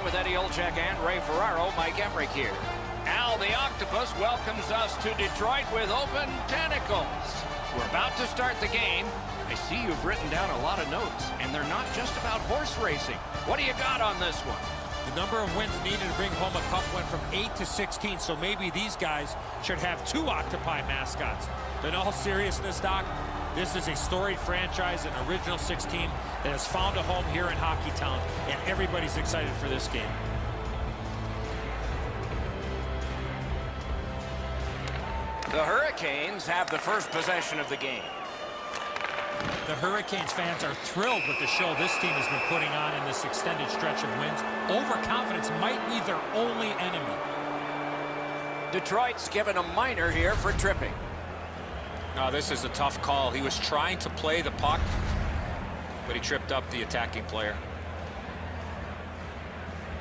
with Eddie Olczyk and Ray Ferraro. Mike Emmerich here. Al the Octopus welcomes us to Detroit with open tentacles. We're about to start the game. I see you've written down a lot of notes, and they're not just about horse racing. What do you got on this one? The number of wins needed to bring home a cup went from 8 to 16, so maybe these guys should have 2 Octopi mascots. But in all seriousness, Doc, this is a storied franchise, an original 16 that has found a home here in Hockeytown, and everybody's excited for this game. The Hurricanes have the first possession of the game. The Hurricanes fans are thrilled with the show this team has been putting on in this extended stretch of wins. Overconfidence might be their only enemy. Detroit's given a minor here for tripping. No, this is a tough call. He was trying to play the puck, but he tripped up the attacking player.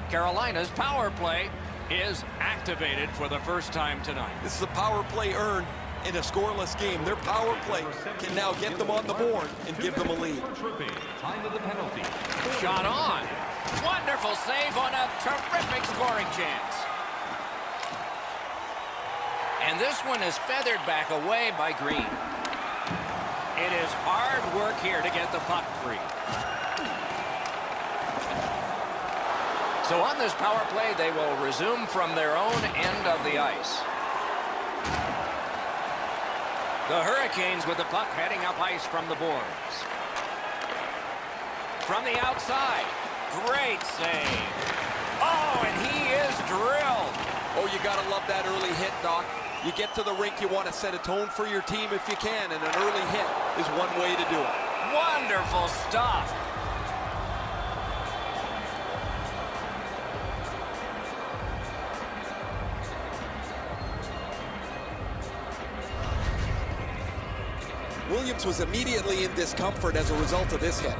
Carolina's power play is activated for the first time tonight. This is a power play earned in a scoreless game. Their power play can now get them on the board and give them a lead. Time of the penalty. Shot on. Wonderful save on a terrific scoring chance. And this one is feathered back away by Green. It is hard work here to get the puck free. So on this power play, they will resume from their own end of the ice. The Hurricanes with the puck heading up ice from the boards. From the outside. Great save. Oh, and he is drilled. Oh, you got to love that early hit, Doc. You get to the rink, you want to set a tone for your team if you can, and an early hit is one way to do it. Wonderful stuff. Williams was immediately in discomfort as a result of this hit.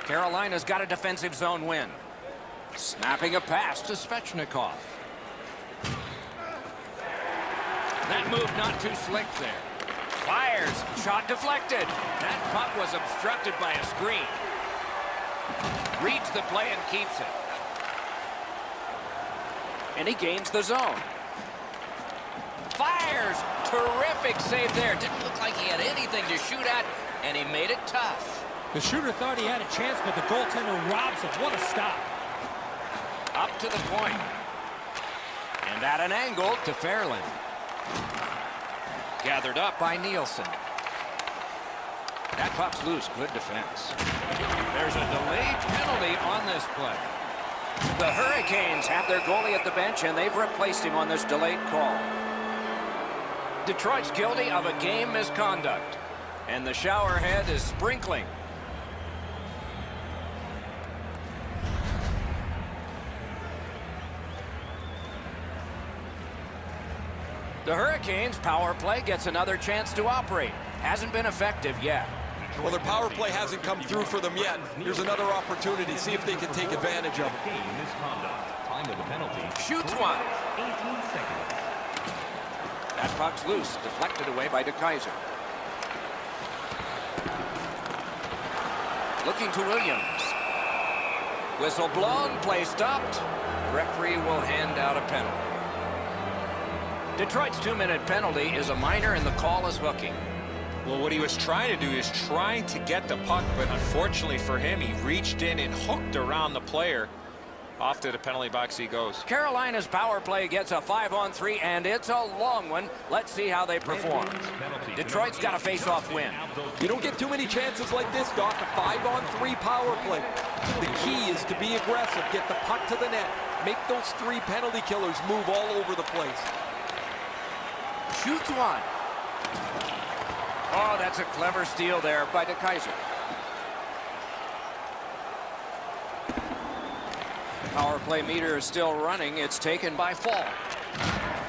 Carolina's got a defensive zone win. Snapping a pass to Svechnikov. That move not too slick there. Fires. Shot deflected. That puck was obstructed by a screen. Reads the play and keeps it. And he gains the zone. Fires. Terrific save there. Didn't look like he had anything to shoot at, and he made it tough. The shooter thought he had a chance, but the goaltender robs him. What a stop. Up to the point. And at an angle to Fairland. Gathered up by Nielsen. That puck's loose. Good defense. There's a delayed penalty on this play. The Hurricanes have their goalie at the bench, and they've replaced him on this delayed call. Detroit's guilty of a game misconduct, and the shower head is sprinkling. The Hurricanes' power play gets another chance to operate. Hasn't been effective yet. Well, their power play hasn't come through for them yet. Here's another opportunity. See if they can take advantage of it. Time of the penalty. Shoots one. 18 seconds. That puck's loose. Deflected away by DeKaiser. Looking to Williams. Whistle blown. Play stopped. Referee will hand out a penalty. Detroit's 2-minute penalty is a minor, and the call is hooking. Well, what he was trying to do is trying to get the puck, but unfortunately for him, he reached in and hooked around the player. Off to the penalty box he goes. Carolina's power play gets a 5-on-3, and it's a long one. Let's see how they perform. Detroit's got a face-off win. You don't get too many chances like this, Doc. A 5-on-3 power play. The key is to be aggressive, get the puck to the net, make those 3 penalty killers move all over the place. Shoots one. Oh, that's a clever steal there by DeKaiser. Power play meter is still running. It's taken by Fall.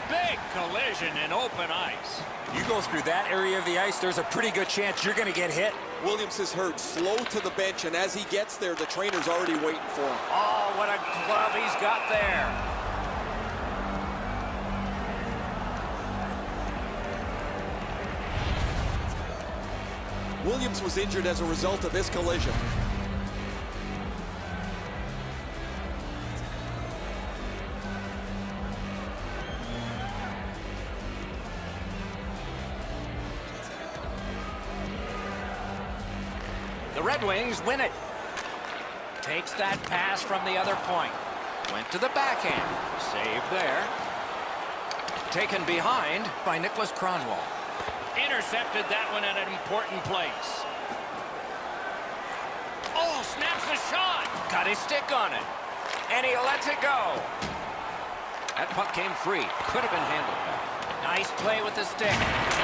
Big collision in open ice. You go through that area of the ice, there's a pretty good chance you're going to get hit. Williams is hurt, slow to the bench, and as he gets there, the trainer's already waiting for him. Oh, what a glove he's got there. Williams was injured as a result of this collision. The Red Wings win it. Takes that pass from the other point. Went to the backhand. Save there. Taken behind by Nicholas Cronwall. Intercepted that one at an important place. Oh, snaps a shot. Got his stick on it. And he lets it go. That puck came free. Could have been handled better. Nice play with the stick.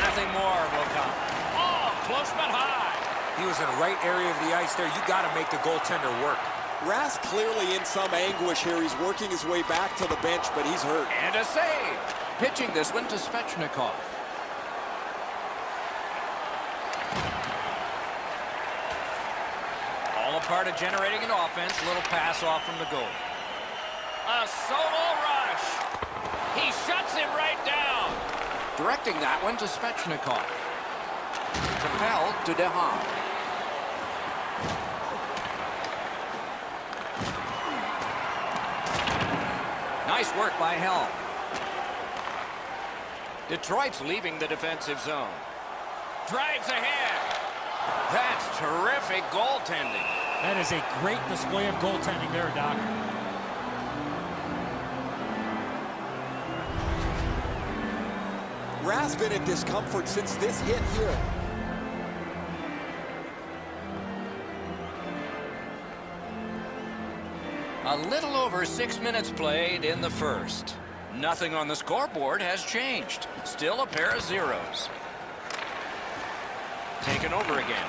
Nothing more will come. Oh, close but high. He was in the right area of the ice there. You got to make the goaltender work. Rask clearly in some anguish here. He's working his way back to the bench, but he's hurt. And a save. Pitching this one to Svechnikov. All a part of generating an offense. Little pass off from the goal. A solo rush. He shuts him right down. Directing that one to Svechnikov. Propelled to DeHaan. Nice work by Helm. Detroit's leaving the defensive zone. Drives ahead. That's terrific goaltending. That is a great display of goaltending there, Doc. Rask been in discomfort since this hit here. A little over 6 minutes played in the first. Nothing on the scoreboard has changed. Still a pair of zeros. Taken over again.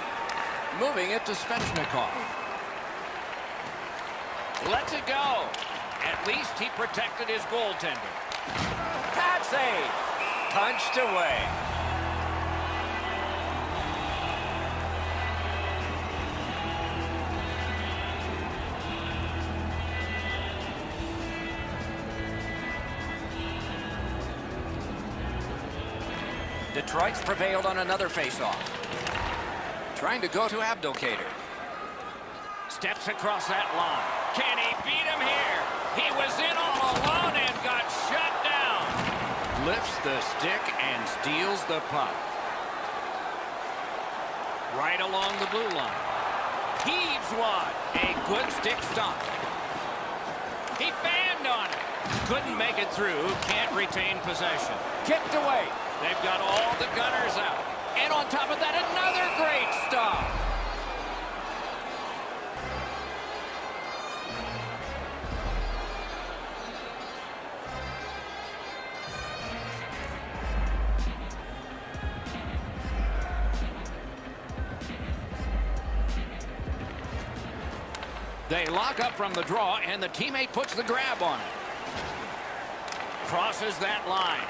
Moving it to Svechnikov. Lets it go. At least he protected his goaltender. Pad save. Punched away. Detroit's prevailed on another faceoff. Trying to go to Abdelkader. Steps across that line. Can he beat him here? He was in all alone and got shut down. Lifts the stick and steals the puck. Right along the blue line. Heaves one. A good stick stop. He fanned on it. Couldn't make it through. Can't retain possession. Kicked away. They've got all the gunners out. And on top of that, another great stop. They lock up from the draw, and the teammate puts the grab on it. Crosses that line.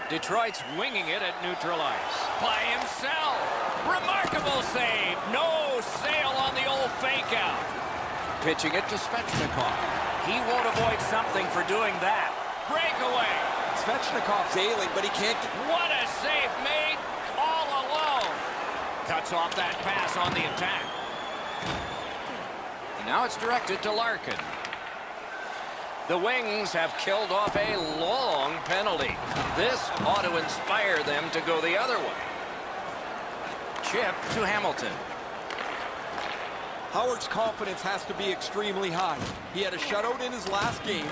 Detroit's winging it at neutral ice. By himself. Remarkable save. No sail on the old fake out. Pitching it to Svechnikov. He won't avoid something for doing that. Breakaway. Svechnikov's ailing, but he can't get... What a save made all alone. Cuts off that pass on the attack. And now it's directed to Larkin. The Wings have killed off a long penalty. This ought to inspire them to go the other way. Chip to Hamilton. Howard's confidence has to be extremely high. He had a shutout in his last game,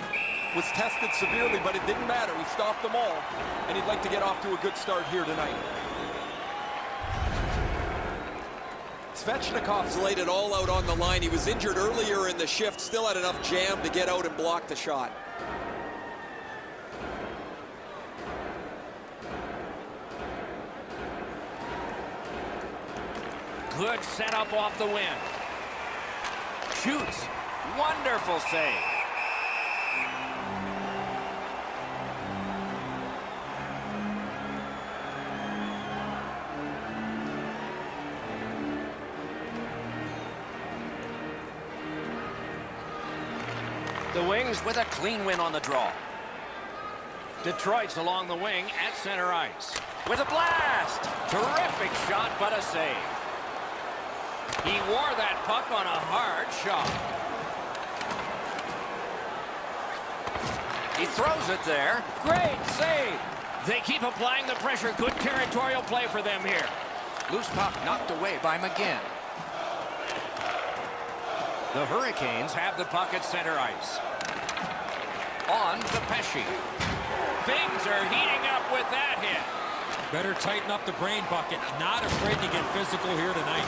was tested severely, but it didn't matter. He stopped them all, and he'd like to get off to a good start here tonight. Svechnikov's laid it all out on the line. He was injured earlier in the shift, still had enough jam to get out and block the shot. Good setup off the win. Shoots. Wonderful save. The Wings with a clean win on the draw. Detroit's along the wing at center ice. With a blast! Terrific shot, but a save. He wore that puck on a hard shot. He throws it there. Great save. They keep applying the pressure. Good territorial play for them here. Loose puck knocked away by McGinn. The Hurricanes have the puck at center ice. On to Pesci. Things are heating up with that hit. Better tighten up the brain bucket. Not afraid to get physical here tonight.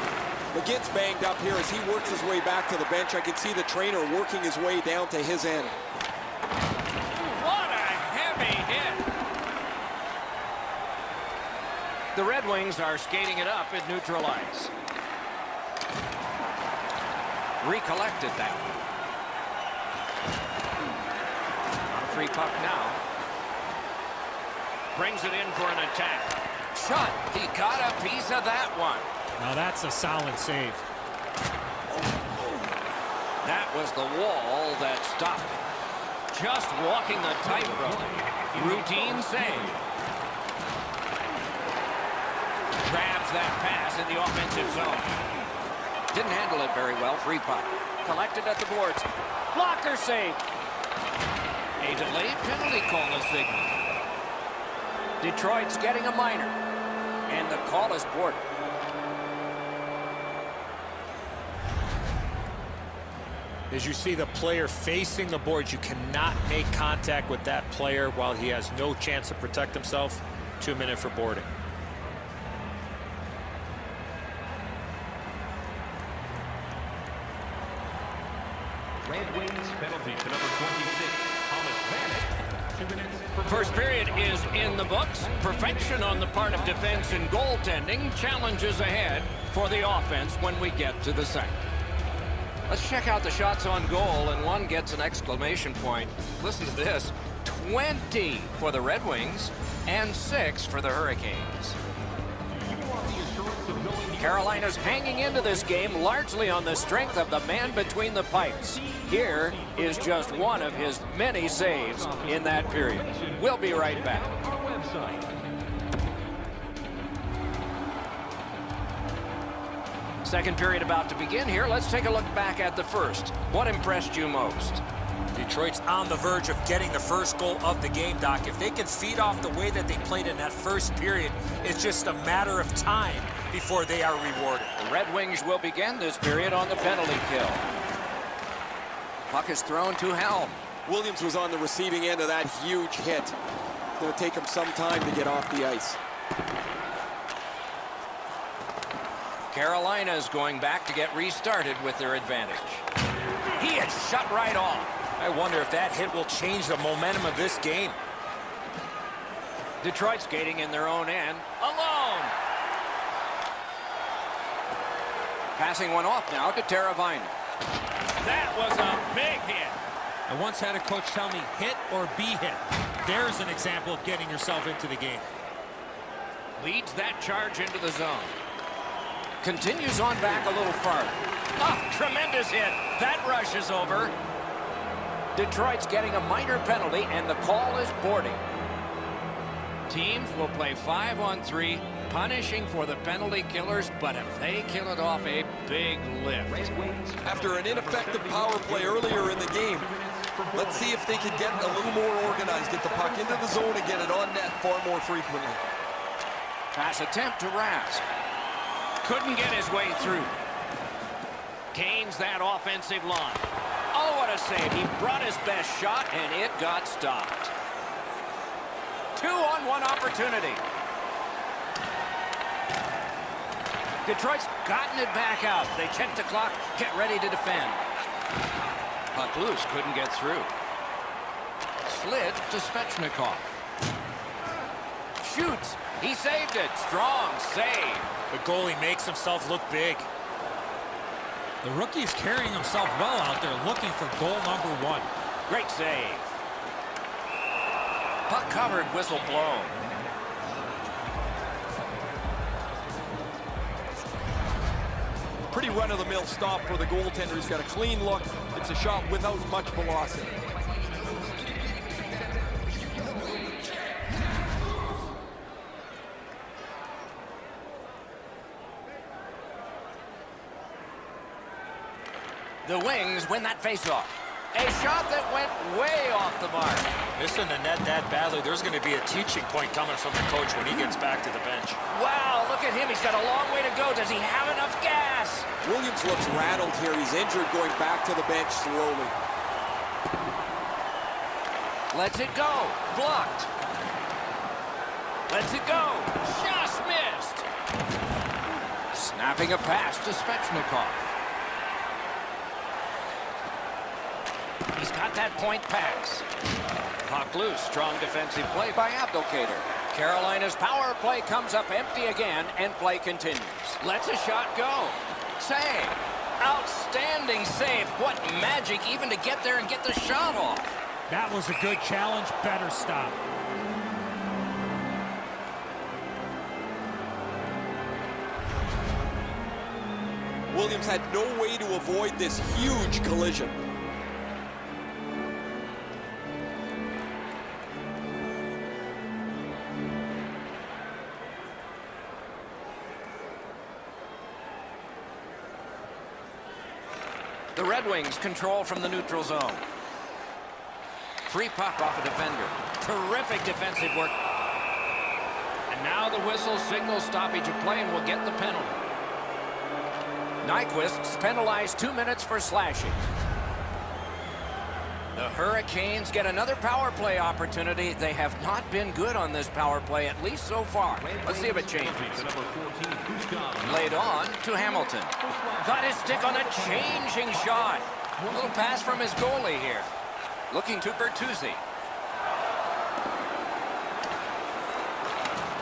McGinn's banged up here as he works his way back to the bench. I can see the trainer working his way down to his end. What a heavy hit. The Red Wings are skating it up at neutral ice. Recollected that. On a free puck now. Brings it in for an attack. Shot. He got a piece of that one. Now that's a solid save. That was the wall that stopped. Just walking the tightrope. Routine save. Grabs that pass in the offensive zone. Didn't handle it very well. Free puck. Collected at the boards. Blocker save. A delayed penalty call is signaled. Detroit's getting a minor. And the call is boarded. As you see the player facing the boards, you cannot make contact with that player while he has no chance to protect himself. 2 minutes for boarding. Red Wings penalty to number 26, Thomas Vanek. 2 minutes for First period is in the books. Perfection on the part of defense and goaltending. Challenges ahead for the offense when we get to the second. Let's check out the shots on goal, and one gets an exclamation point. Listen to this. 20 for the Red Wings and 6 for the Hurricanes. Carolina's hanging into this game largely on the strength of the man between the pipes. Here is just one of his many saves in that period. We'll be right back. our website. Second period about to begin here. Let's take a look back at the first. What impressed you most? Detroit's on the verge of getting the first goal of the game, Doc. If they can feed off the way that they played in that first period, it's just a matter of time before they are rewarded. The Red Wings will begin this period on the penalty kill. Puck is thrown to Helm. Williams was on the receiving end of that huge hit. It's going to take him some time to get off the ice. Carolina's going back to get restarted with their advantage. He is shut right off. I wonder if that hit will change the momentum of this game. Detroit skating in their own end. Alone. Passing one off now to Teravainen. That was a big hit. I once had a coach tell me, hit or be hit. There's an example of getting yourself into the game. Leads that charge into the zone. Continues on back a little farther. Oh, tremendous hit. That rush is over. Detroit's getting a minor penalty, and the call is boarding. Teams will play 5-on-3, punishing for the penalty killers, but if they kill it off, a big lift. Red Wings After an ineffective power play earlier in the game, let's see if they can get a little more organized, get the puck into the zone and get it on net far more frequently. Pass attempt to Rask. Couldn't get his way through. Gains that offensive line. Oh, what a save. He brought his best shot, and it got stopped. 2-on-1 opportunity. Detroit's gotten it back out. They check the clock, get ready to defend. Puck loose, couldn't get through. Slid to Svechnikov. Shoots. He saved it. Strong save. The goalie makes himself look big. The rookie is carrying himself well out there, looking for goal number 1. Great save. Puck covered, whistle blown. Pretty run-of-the-mill stop for the goaltender. He's got a clean look. It's a shot without much velocity. The Wings win that faceoff. A shot that went way off the mark. Missing the net that badly, there's going to be a teaching point coming from the coach when he gets back to the bench. Wow, look at him. He's got a long way to go. Does he have enough gas? Williams looks rattled here. He's injured going back to the bench slowly. Lets it go. Blocked. Lets it go. Just missed. Snapping a pass to Svechnikov. He's got that point pass. Puck loose. Strong defensive play by Abdelkader. Carolina's power play comes up empty again, and play continues. Lets a shot go. Save. Outstanding save. What magic even to get there and get the shot off. That was a good challenge. Better stop. Williams had no way to avoid this huge collision. The Red Wings control from the neutral zone. Free puck off a defender. Terrific defensive work. And now the whistle signals stoppage of play and will get the penalty. Nyquist's penalized 2 minutes for slashing. The Hurricanes get another power play opportunity. They have not been good on this power play, at least so far. Let's see if it changes. Laid on to Hamilton. Got his stick on a changing shot. A little pass from his goalie here. Looking to Bertuzzi.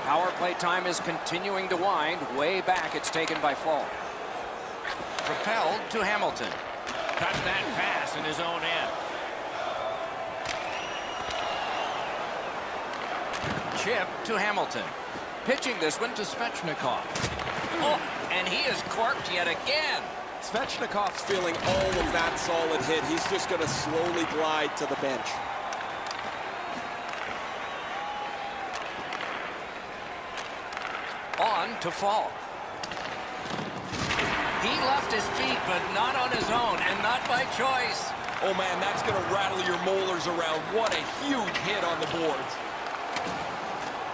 Power play time is continuing to wind. Way back, it's taken by Fall. Propelled to Hamilton. Cut that pass in his own end. Chip to Hamilton. Pitching this one to Svechnikov. Oh, and he is corked yet again. Svechnikov's feeling all of that solid hit. He's just going to slowly glide to the bench. On to Falk. He left his feet, but not on his own, and not by choice. Oh, man, that's going to rattle your molars around. What a huge hit on the boards.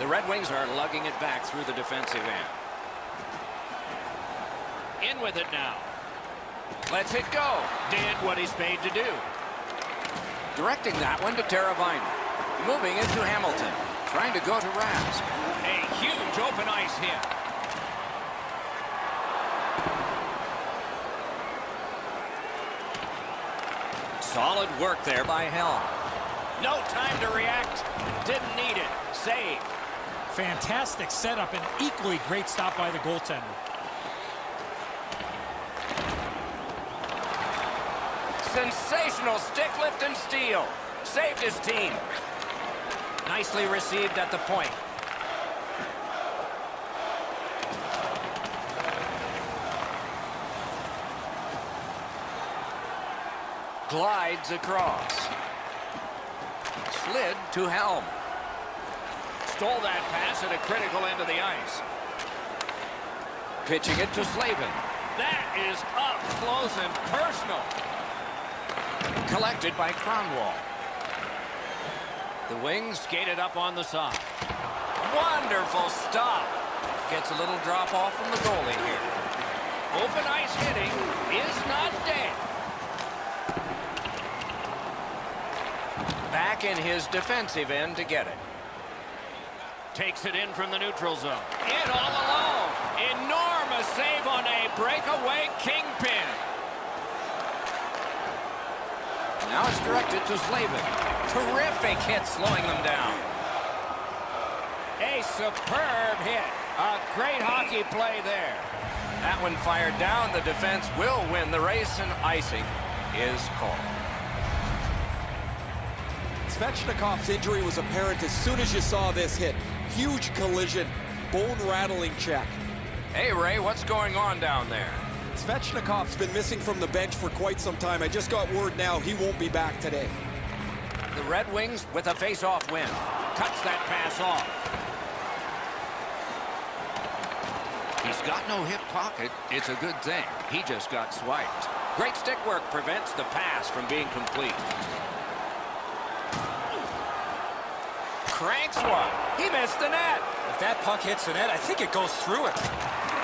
The Red Wings are lugging it back through the defensive end. In with it now. Lets it go. Did what he's paid to do. Directing that one to Teravainen. Moving it to Hamilton. Trying to go to Rask. A huge open ice hit. Solid work there by Helm. No time to react. Didn't need it. Save. Fantastic setup and equally great stop by the goaltender. Sensational stick lift and steal. Saved his team. Nicely received at the point. Glides across. Slid to Helm. Stole that pass at a critical end of the ice. Pitching it to Slavin. That is up close and personal. Collected by Kronwall. The Wings skated up on the side. Wonderful stop. Gets a little drop off from the goalie here. Open ice hitting is not dead. Back in his defensive end to get it. Takes it in from the neutral zone. In all alone. Enormous save on a breakaway kingpin. Now it's directed to Slavin. Terrific hit slowing them down. A superb hit. A great hockey play there. That one fired down. The defense will win the race, and icing is called. Svechnikov's injury was apparent as soon as you saw this hit. Huge collision, bone-rattling check. Hey, Ray, what's going on down there? Svechnikov's been missing from the bench for quite some time. I just got word now he won't be back today. The Red Wings with a face-off win. Cuts that pass off. He's got no hip pocket. It's a good thing. He just got swiped. Great stick work prevents the pass from being complete. Cranks one. He missed the net. If that puck hits the net, I think it goes through it.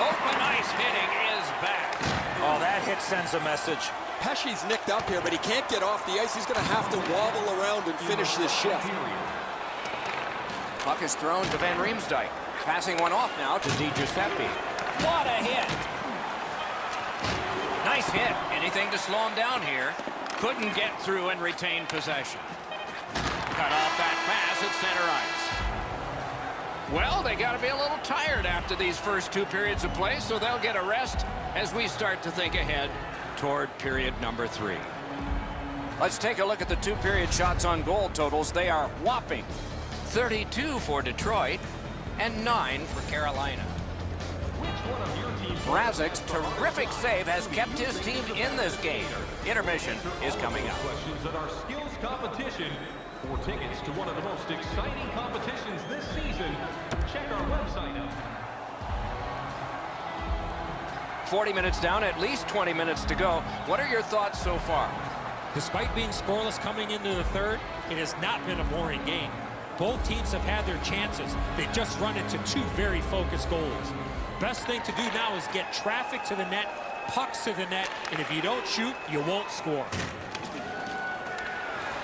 Open ice hitting is back. Oh, that hit sends a message. Pesce's nicked up here, but he can't get off the ice. He's going to have to wobble around and finish this shift. Puck is thrown to Van Riemsdyk. Passing one off now to Di Giuseppe. What a hit. Nice hit. Anything to slow him down here. Couldn't get through and retain possession. Cut off that pass at center ice. Well, they got to be a little tired after these first 2 periods of play, so they'll get a rest as we start to think ahead toward period number 3. Let's take a look at the 2-period shots on goal totals. They are whopping 32 for Detroit and 9 for Carolina. Mrazek's terrific save has kept his team in this game. Intermission is coming up. Questions at our skills competition. For tickets to one of the most exciting competitions this season, check our website out. 40 minutes down, at least 20 minutes to go. What are your thoughts so far? Despite being scoreless coming into the third, it has not been a boring game. Both teams have had their chances. They just run into 2 very focused goalies. Best thing to do now is get traffic to the net, pucks to the net, and if you don't shoot, you won't score.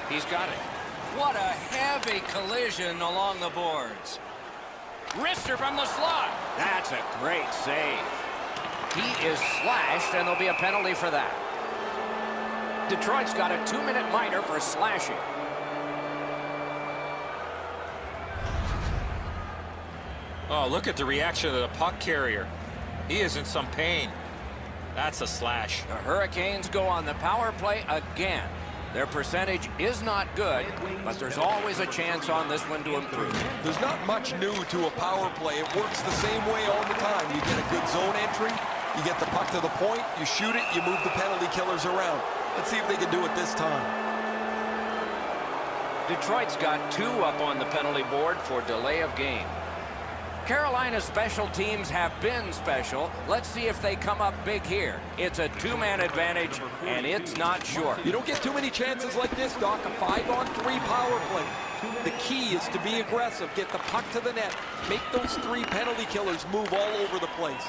He's got it. What a heavy collision along the boards. Wrister from the slot. That's a great save. He is slashed, and there'll be a penalty for that. Detroit's got a 2-minute minor for slashing. Oh, look at the reaction of the puck carrier. He is in some pain. That's a slash. The Hurricanes go on the power play again. Their percentage is not good, but there's always a chance on this one to improve. There's not much new to a power play. It works the same way all the time. You get a good zone entry, you get the puck to the point, you shoot it, you move the penalty killers around. Let's see if they can do it this time. Detroit's got 2 up on the penalty board for delay of game. Carolina's special teams have been special. Let's see if they come up big here. It's a 2-man advantage, and it's not short. You don't get too many chances like this, Doc. A 5-on-3 power play. The key is to be aggressive, get the puck to the net, make those 3 penalty killers move all over the place.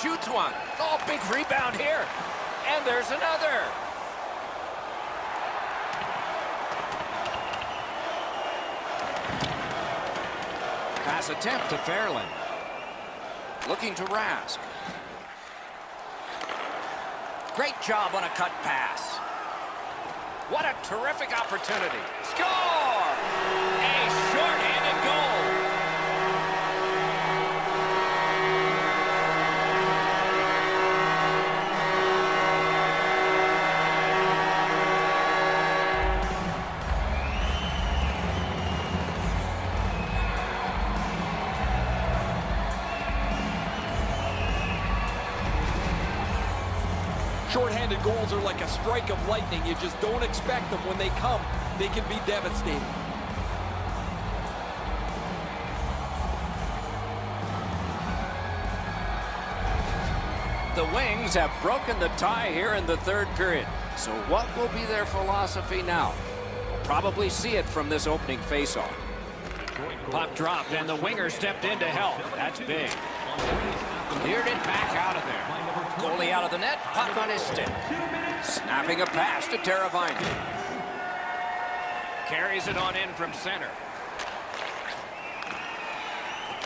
Shoots one. Oh, big rebound here. And there's another. Pass attempt to Fairland. Looking to Rask. Great job on a cut pass. What a terrific opportunity. Score! A short-handed goal. Short-handed goals are like a strike of lightning. You just don't expect them. When they come, they can be devastating. The Wings have broken the tie here in the 3rd period. So what will be their philosophy now? We'll probably see it from this opening faceoff. Puck dropped, and the winger stepped in to help. That's big. Cleared it back out of there. Goalie out of the net, puck on his stick. Snapping a pass to Teravainen. Carries it on in from center.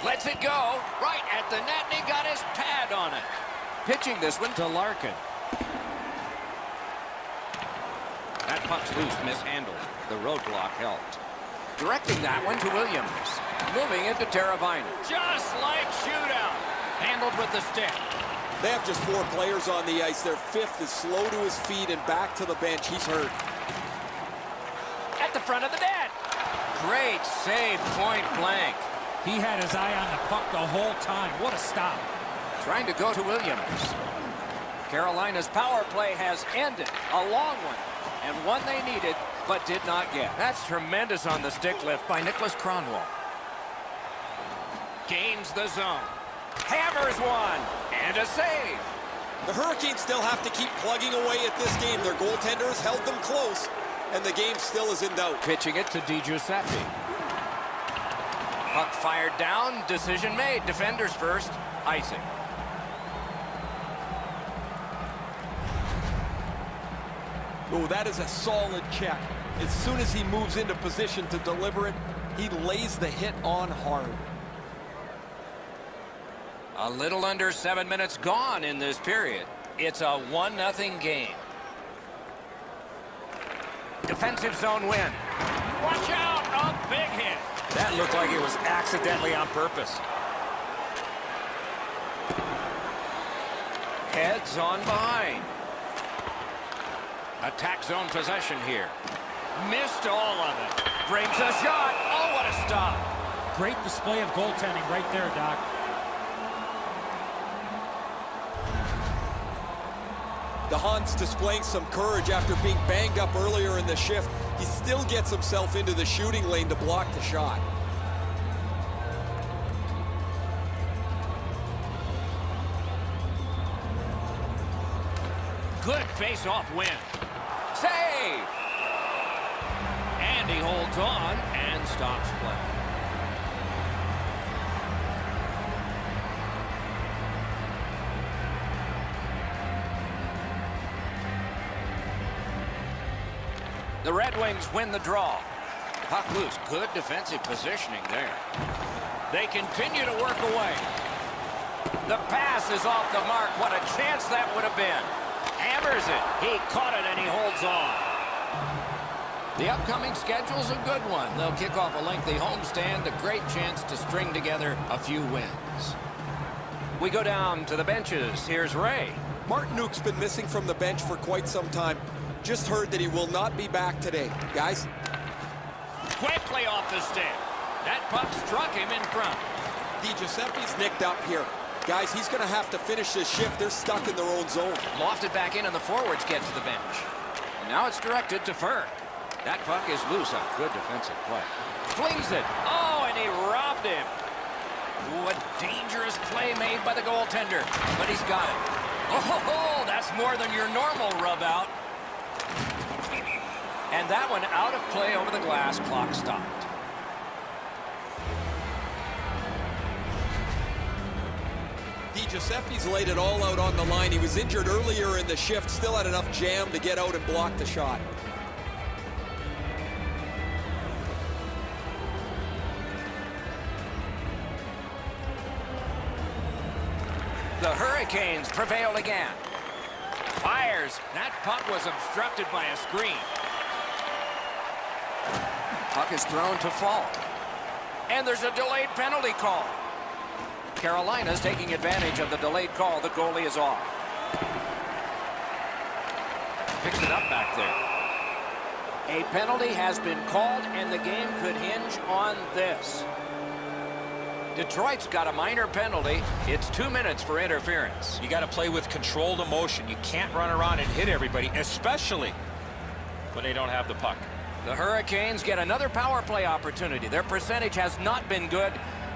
Lets it go right at the net, and he got his pad on it. Pitching this one to Larkin. That puck's loose, mishandled. The roadblock helped. Directing that one to Williams. Moving it to Teravainen. Just like shootout. Handled with the stick. They have just 4 players on the ice. Their 5th is slow to his feet and back to the bench. He's hurt. At the front of the net. Great save, point blank. He had his eye on the puck the whole time. What a stop. Trying to go to Williams. Carolina's power play has ended. A long one. And one they needed, but did not get. That's tremendous on the stick lift by Nicholas Kronwall. gains the zone. Hammers one, and a save. The Hurricanes still have to keep plugging away at this game. Their goaltenders held them close, and the game still is in doubt. Pitching it to DiGiuseppe. Puck fired down, decision made. Defenders first, icing. Oh, that is a solid check. As soon as he moves into position to deliver it, he lays the hit on hard. A little under 7 minutes gone in this period. It's a 1-0 game. Defensive zone win. Watch out, a big hit. That looked like it was accidentally on purpose. Heads on behind. Attack zone possession here. Missed all of it. Brings a shot. Oh, what a stop. Great display of goaltending right there, Doc. The Hunt's displaying some courage after being banged up earlier in the shift. He still gets himself into the shooting lane to block the shot. Good face-off win. Save! And he holds on and stops play. The Red Wings win the draw. Puck loose. Good defensive positioning there. They continue to work away. The pass is off the mark. What a chance that would have been. Hammers it. He caught it and he holds on. The upcoming schedule's a good one. They'll kick off a lengthy homestand. A great chance to string together a few wins. We go down to the benches. Here's Ray. Martinuke's been missing from the bench for quite some time. Just heard that he will not be back today. Guys? Quickly off the stick. That puck struck him in front. DiGiuseppe's nicked up here. Guys, he's going to have to finish this shift. They're stuck in their own zone. Lofted back in and the forwards get to the bench. And now it's directed to Ferg. That puck is loose on good defensive play. Flings it. Oh, and he robbed him. Ooh, a dangerous play made by the goaltender. But he's got it. Oh, that's more than your normal rub out. And that one out of play over the glass. Clock stopped. DiGiuseppe's laid it all out on the line. He was injured earlier in the shift, still had enough jam to get out and block the shot. The Hurricanes prevailed again. Fires. That puck was obstructed by a screen. Puck is thrown to fall. And there's a delayed penalty call. Carolina's taking advantage of the delayed call. The goalie is off. Picks it up back there. A penalty has been called, and the game could hinge on this. Detroit's got a minor penalty. It's 2 minutes for interference. You got to play with controlled emotion. You can't run around and hit everybody, especially when they don't have the puck. The Hurricanes get another power play opportunity. Their percentage has not been good,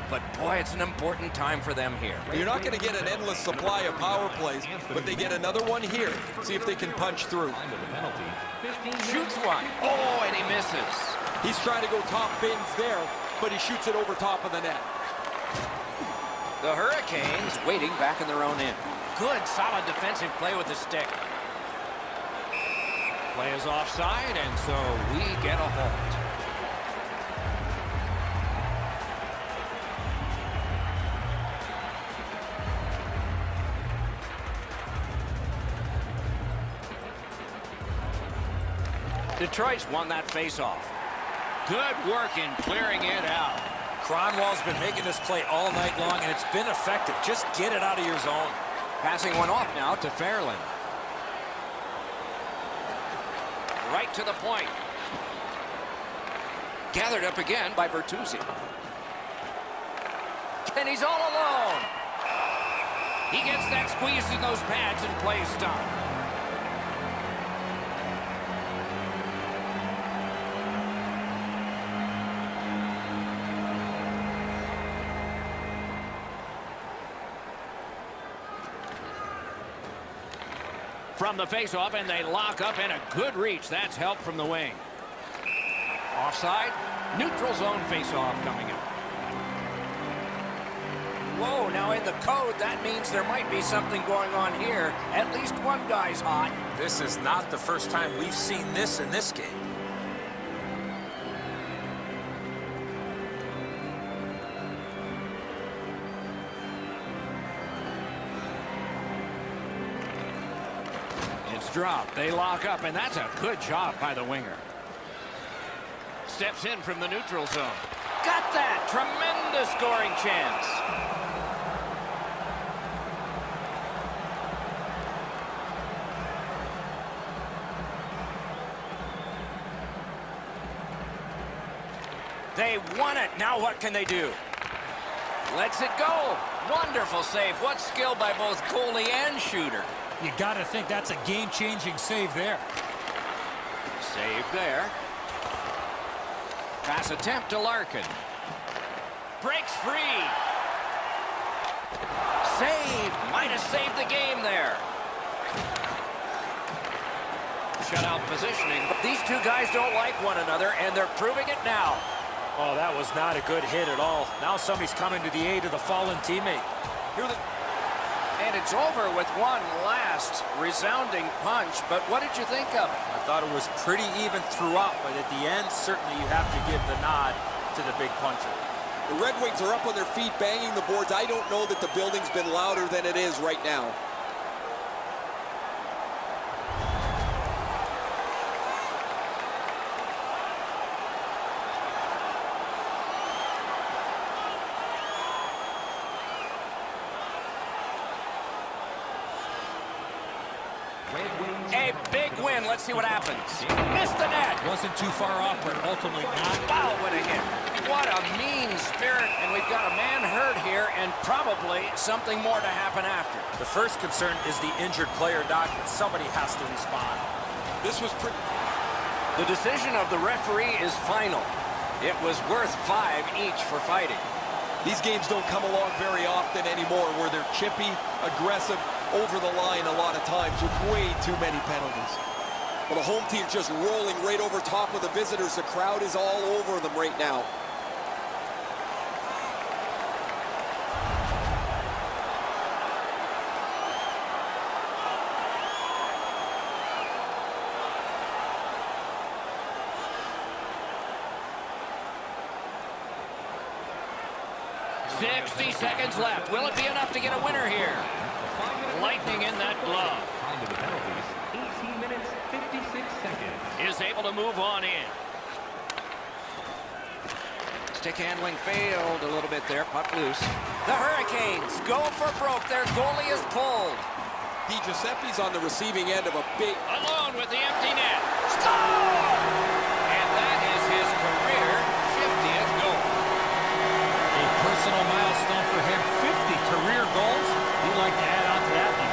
but boy, it's an important time for them here. You're not going to get an endless supply of power plays, but they get another one here. See if they can punch through. Shoots one. Oh, and he misses. He's trying to go top bins there, but he shoots it over top of the net. The Hurricanes waiting back in their own end. Good, solid defensive play with the stick. Play is offside, and so we get a halt. Detroit's won that face-off. Good work in clearing it out. Cronwall's been making this play all night long, and it's been effective. Just get it out of your zone. Passing one off now to Fairland. Right to the point. Gathered up again by Bertuzzi. And he's all alone. He gets that squeeze in those pads and plays stop. from the faceoff, and they lock up, and a good reach. That's help from the wing. Offside, neutral zone faceoff coming up. Whoa, now in the code, that means there might be something going on here. At least one guy's hot. This is not the first time we've seen this in this game. It's dropped. They lock up, and that's a good job by the winger. Steps in from the neutral zone. Got that! Tremendous scoring chance. They won it. Now what can they do? Lets it go. Wonderful save. What skill by both goalie and shooter. You got to think that's a game-changing save there. Save there. Pass attempt to Larkin. Breaks free. Saved. Might have saved the game there. Shutout positioning. These two guys don't like one another, and they're proving it now. Oh, that was not a good hit at all. Now somebody's coming to the aid of the fallen teammate. And it's over with one last resounding punch. But what did you think of it? I thought it was pretty even throughout, but at the end, certainly you have to give the nod to the big puncher. The Red Wings are up on their feet, banging the boards. I don't know that the building's been louder than it is right now. A big win. Let's see what happens. Missed the net. Wasn't too far off, but ultimately not. Wow, what a hit. What a mean spirit. And we've got a man hurt here and probably something more to happen after. The first concern is the injured player, Doc, but somebody has to respond. This was pretty... The decision of the referee is final. It was worth 5 each for fighting. These games don't come along very often anymore where they're chippy, aggressive, over the line a lot of times with way too many penalties. Well, the home team's just rolling right over top of the visitors. The crowd is all over them right now. .60 seconds left. Will it be enough to get a winner here? Lightning in that glove. Time to the penalties, 18 minutes, 56 seconds. Is able to move on in. Stick handling failed a little bit there. Puck loose. The Hurricanes go for broke. Their goalie is pulled. Di Giuseppe's on the receiving end of a big... Alone with the empty net. Score! And that is his career 50th goal. A personal milestone for him. 50 career goals. He'd like to add on to that one.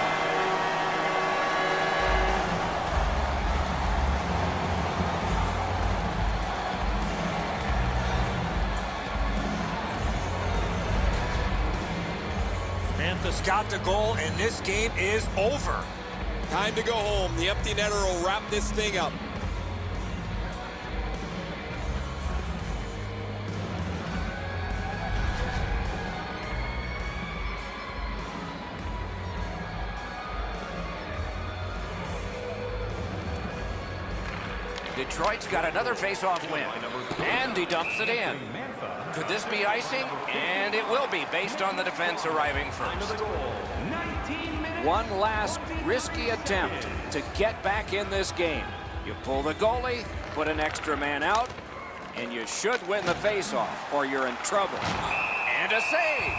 Memphis got the goal, and this game is over. Time to go home. The empty netter will wrap this thing up. Detroit's got another face-off win. And he dumps it in. Could this be icing? And it will be, based on the defense arriving first. One last risky attempt to get back in this game. You pull the goalie, put an extra man out, and you should win the face-off, or you're in trouble. And a save!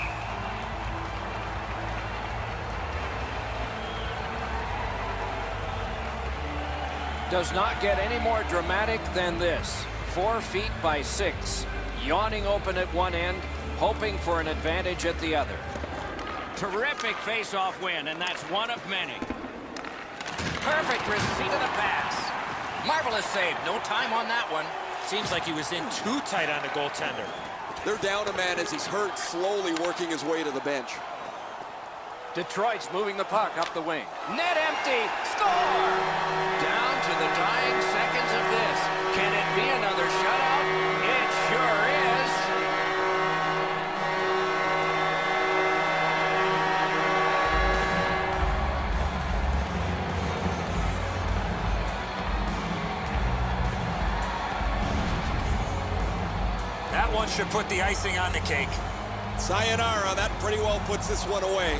Does not get any more dramatic than this. 4 feet by 6. Yawning open at one end, hoping for an advantage at the other. Terrific face-off win, and that's one of many. Perfect receipt of the pass. Marvelous save. No time on that one. Seems like he was in too tight on the goaltender. They're down a man as he's hurt, slowly working his way to the bench. Detroit's moving the puck up the wing. Net empty. Score! Down to the dying seconds of this. Can it be another shutout? It sure is. That one should put the icing on the cake. Sayonara, that pretty well puts this one away.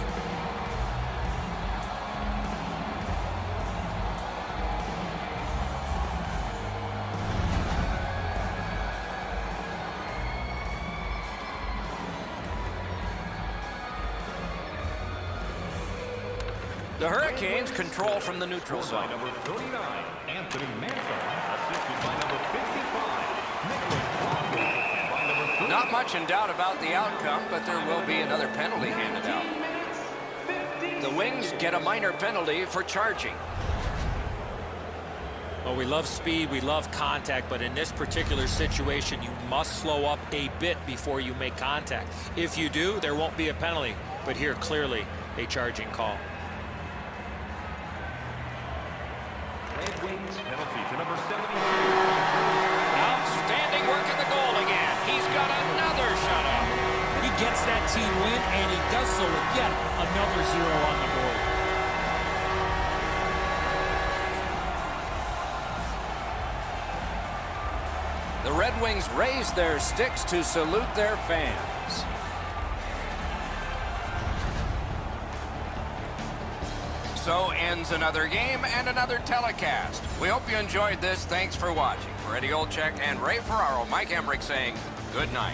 The Hurricanes control from the neutral By zone. number 39, Anthony Manson, assisted by number 55, Nicholas Bronco, and by number 30. Not much in doubt about the outcome, but there will be another penalty handed out. The Wings get a minor penalty for charging. Well, we love speed, we love contact, but in this particular situation, you must slow up a bit before you make contact. If you do, there won't be a penalty, but here, clearly, a charging call. Red Wings penalty to number 72. Outstanding work at the goal again. He's got another shutout. He gets that team win, and he does so with yet another 0 on the board. The Red Wings raise their sticks to salute their fans. So ends another game and another telecast. We hope you enjoyed this. Thanks for watching. For Eddie Olczyk and Ray Ferraro, Mike Emmerich saying good night.